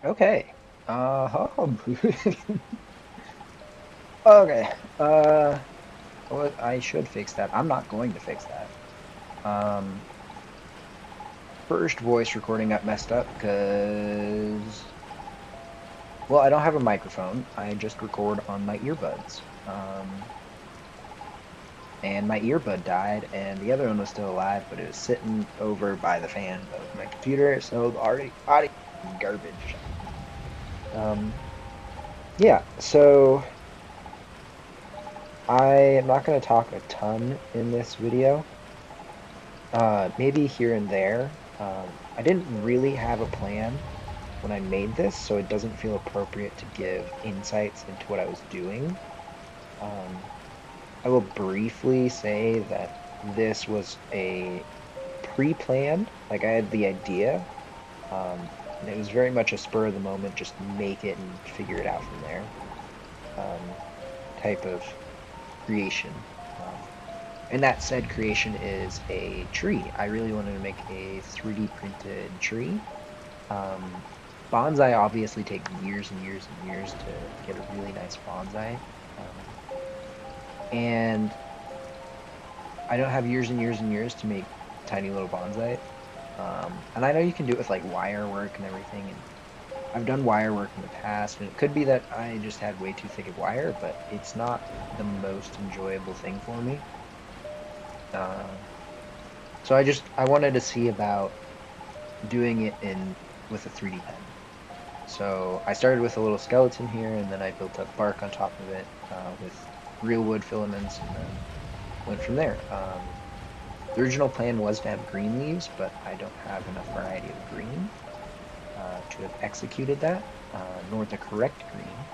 Okay. Okay. Well, I should fix that. I'm not going to fix that. Um, First voice recording got messed up because, well, I don't have a microphone. I just record on my earbuds. And my earbud died, and the other one was still alive, but it was sitting over by the fan of my computer, so the audio garbage. Um, yeah, so I am not going to talk a ton in this video. Maybe here and there. I didn't really have a plan when I made this, so it doesn't feel appropriate to give insights into what I was doing. Um, I will briefly say that this was a pre-planned, like I had the idea, and it was very much a spur of the moment, just make it and figure it out from there, um, type of creation. And that said, creation is a tree. I really wanted to make a 3D printed tree. Um, Bonsai obviously take years and years and years to get a really nice bonsai. Um, and I don't have years and years and years to make tiny little bonsai. And I know you can do it with like wire work and everything. And I've done wire work in the past, and it could be that I just had way too thick of wire, but it's not the most enjoyable thing for me. Uh, so I wanted to see about doing it in with a 3D pen. So I started with a little skeleton here, and then I built up bark on top of it with real wood filaments, and then went from there. The original plan was to have green leaves, but I don't have enough variety of green to have executed that, nor the correct green.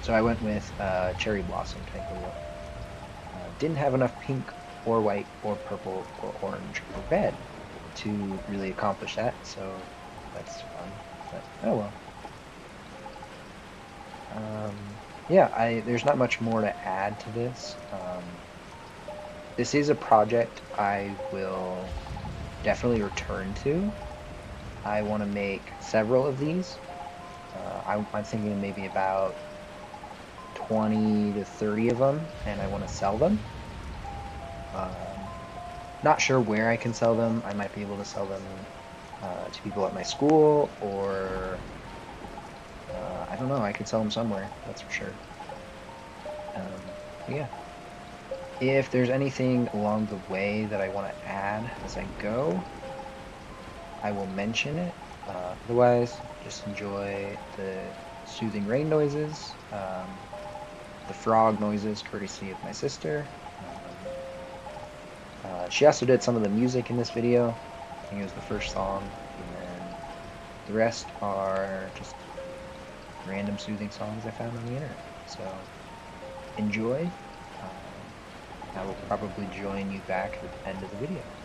So I went with cherry blossom type of look. Didn't have enough pink or white or purple or orange or red to really accomplish that, so that's fun. But oh well. Yeah, I there's not much more to add to this. This is a project I will definitely return to. I want to make several of these. I'm thinking maybe about 20 to 30 of them, and I want to sell them. Um, Not sure where I can sell them. I might be able to sell them to people at my school, or I don't know. I could sell them somewhere. That's for sure. Yeah. If there's anything along the way that I want to add as I go, I will mention it. Otherwise, just enjoy the soothing rain noises, the frog noises, courtesy of my sister. She also did some of the music in this video. I think it was the first song, and then the rest are just random soothing songs I found on the internet. So enjoy. Um, I will probably join you back at the end of the video.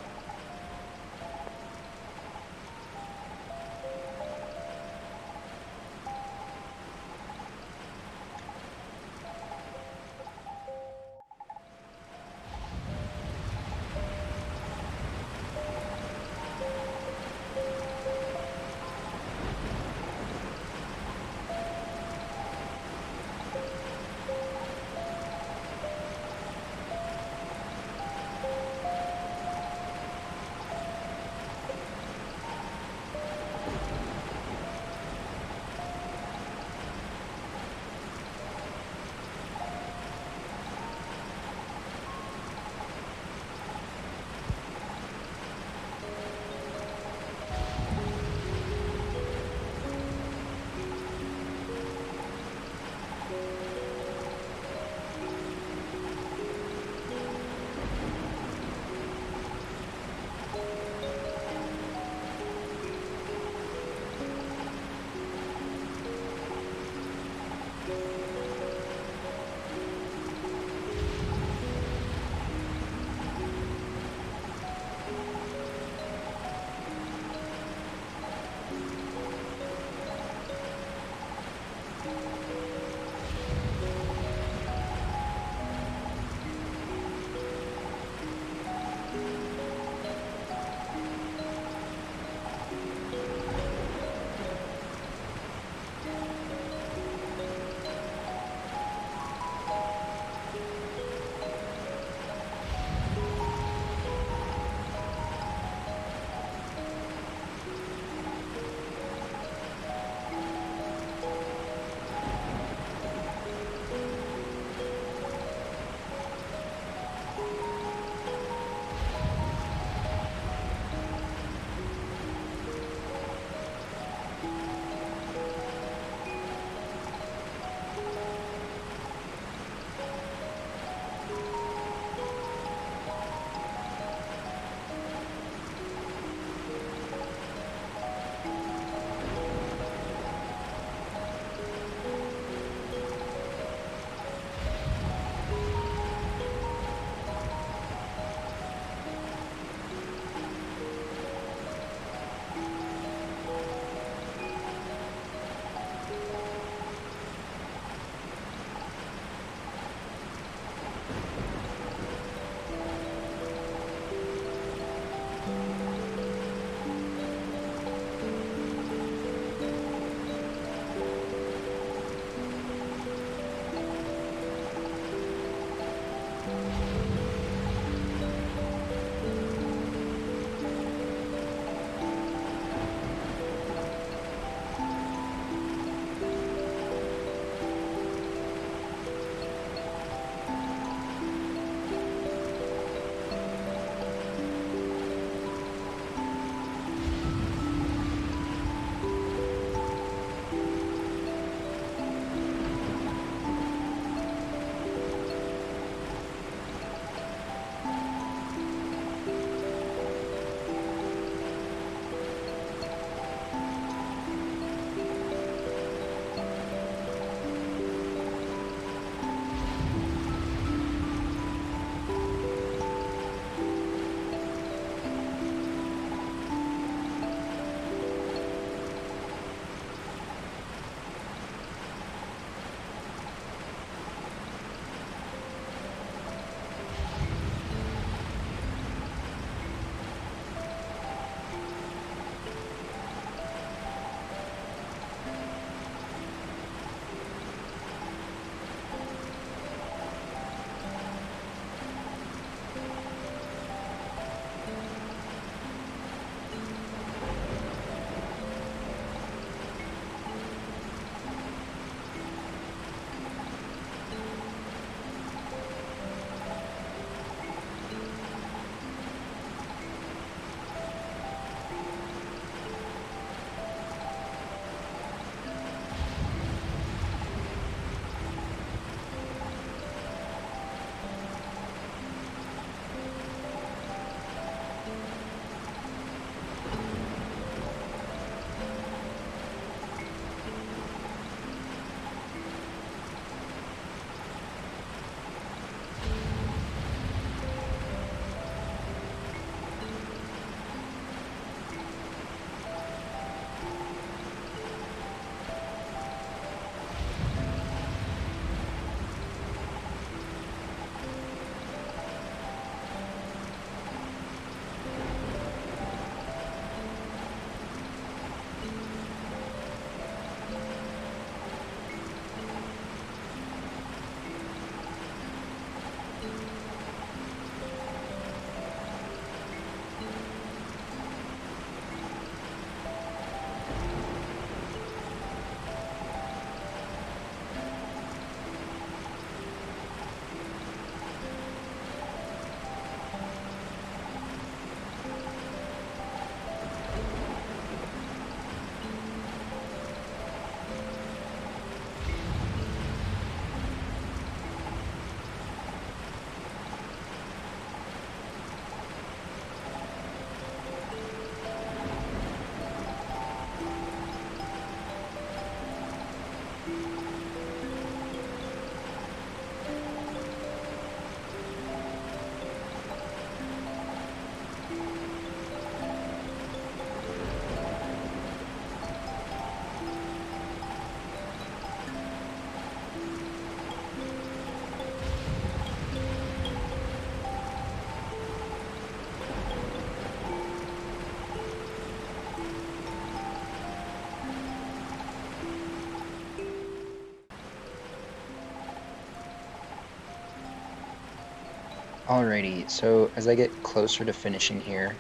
Alrighty, so as I get closer to finishing here,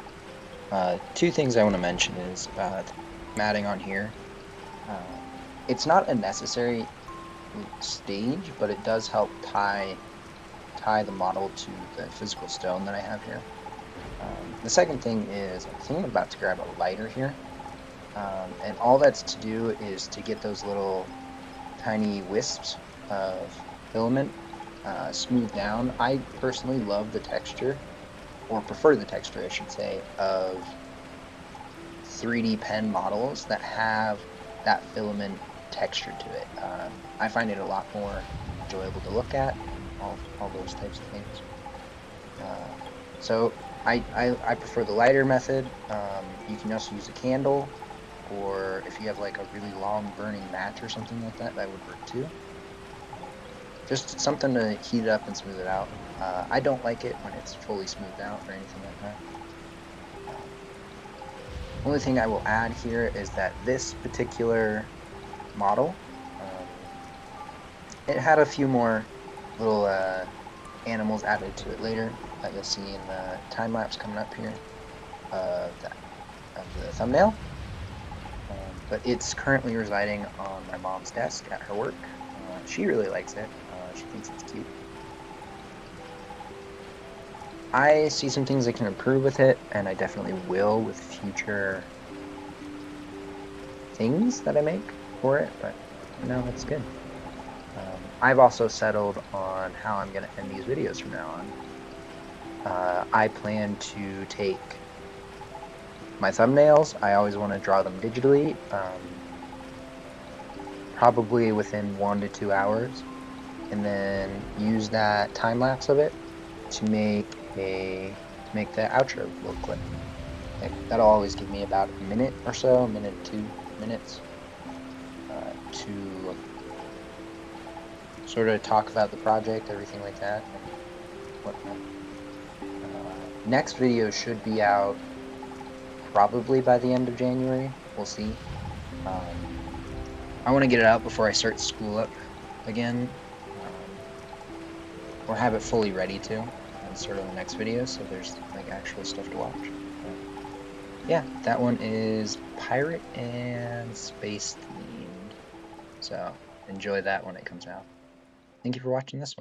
two things I want to mention is I'm adding on here. Uh, it's not a necessary stage, but it does help tie the model to the physical stone that I have here. The second thing is I think I'm about to grab a lighter here, and all that's to do is to get those little tiny wisps of filament smoothed down. I personally love the texture, or prefer the texture, I should say, of 3D pen models that have that filament texture to it. I find it a lot more enjoyable to look at, all those types of things. Uh, so I prefer the lighter method. You can also use a candle, or if you have like a really long burning match or something like that, that would work too. Just something to heat it up and smooth it out. I don't like it when it's fully smoothed out or anything like that. Um, Only thing I will add here is that this particular model, it had a few more little animals added to it later that you'll see in the time lapse coming up here of the thumbnail. But it's currently residing on my mom's desk at her work. She really likes it. She thinks it's cute. I see some things I can improve with it, and I definitely will with future things that I make for it, but for now it's good. I've also settled on how I'm going to end these videos from now on. I plan to take my thumbnails. I always want to draw them digitally, probably within 1 to 2 hours, and then use that time lapse of it to make the outro little clip. That'll always give me about a minute or so, a minute, 2 minutes, to sort of talk about the project, everything like that, and whatnot. Next video should be out probably by the end of January. We'll see. I want to get it out before I start school up again, or have it fully ready to, and start on the next video, so there's like actual stuff to watch. But yeah, that one is pirate and space themed, so enjoy that when it comes out. Thank you for watching this one.